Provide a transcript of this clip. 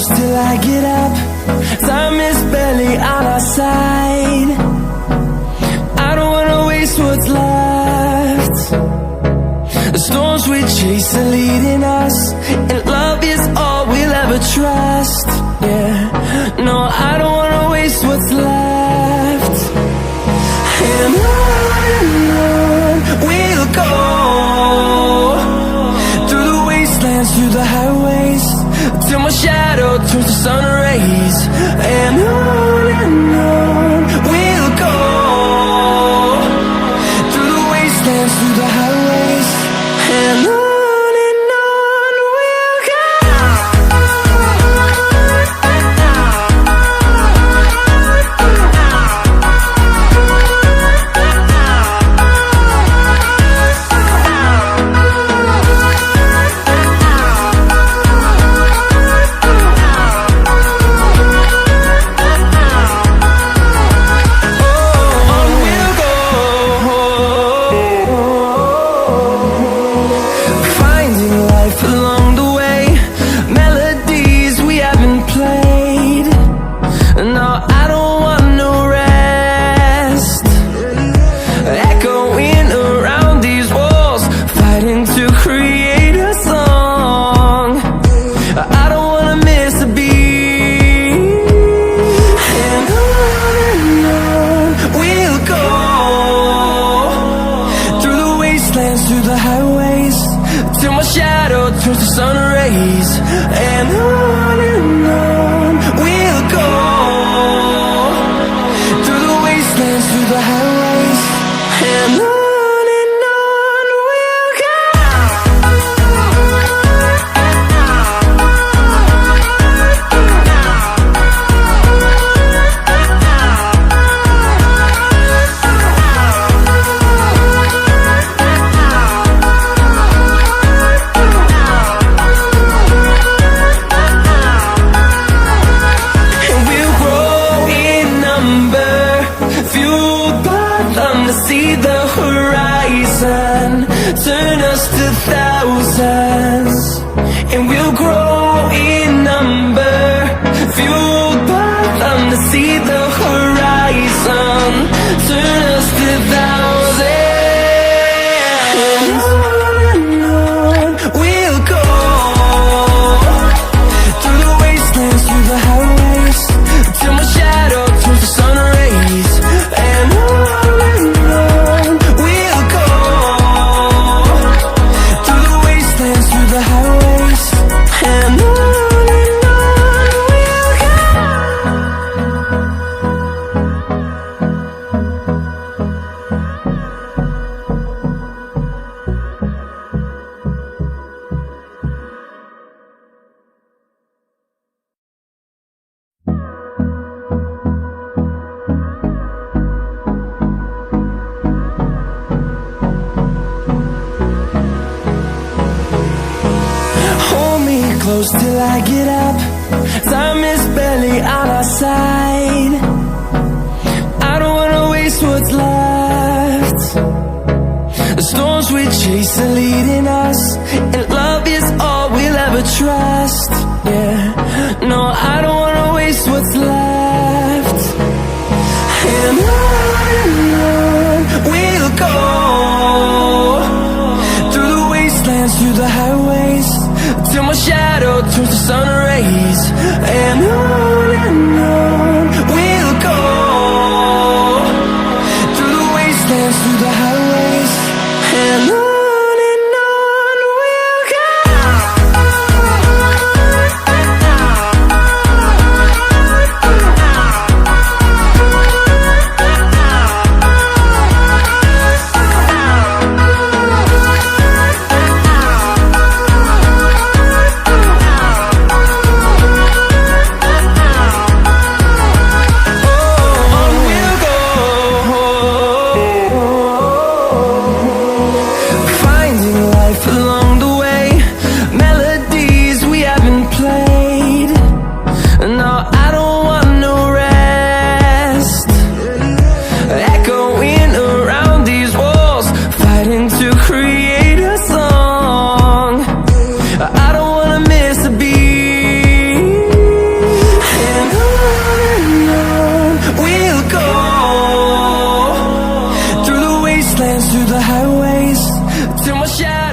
close till I get up. Time is barely on our side. I don't wanna waste what's left. The storms we chase are leading us, and love is all we'll ever trust. Yeah, no, I don't wanna waste what's left. And on we'll go, through the wastelands, through the highways, till my shadow turns to sun rays. And on we'll go, through the wastelands, through the highways, and on we'll go. Through the highways, till my shadow turns to sun rays. And on we'll go, through the wastelands, through the highways, and on we'll go. See the horizon, turn us to thousands, and we'll grow in number, fueled by them to see the horizon, turn us to thousands. And on we'll go, through the wastelands, through the highways, till my shadow turns to sun rays. And close till I get up. Time is barely on our side. I don't wanna waste what's left. The storms we chase are leading us, and love is all we'll ever trust. Yeah, no, I don't wanna waste what's left. And on we'll go, through the wastelands, through the highways, till my shadow turns to sun rays. And on we'll go, through the wastelands, through the highways, and on we'll go. dance through the highways till my shadow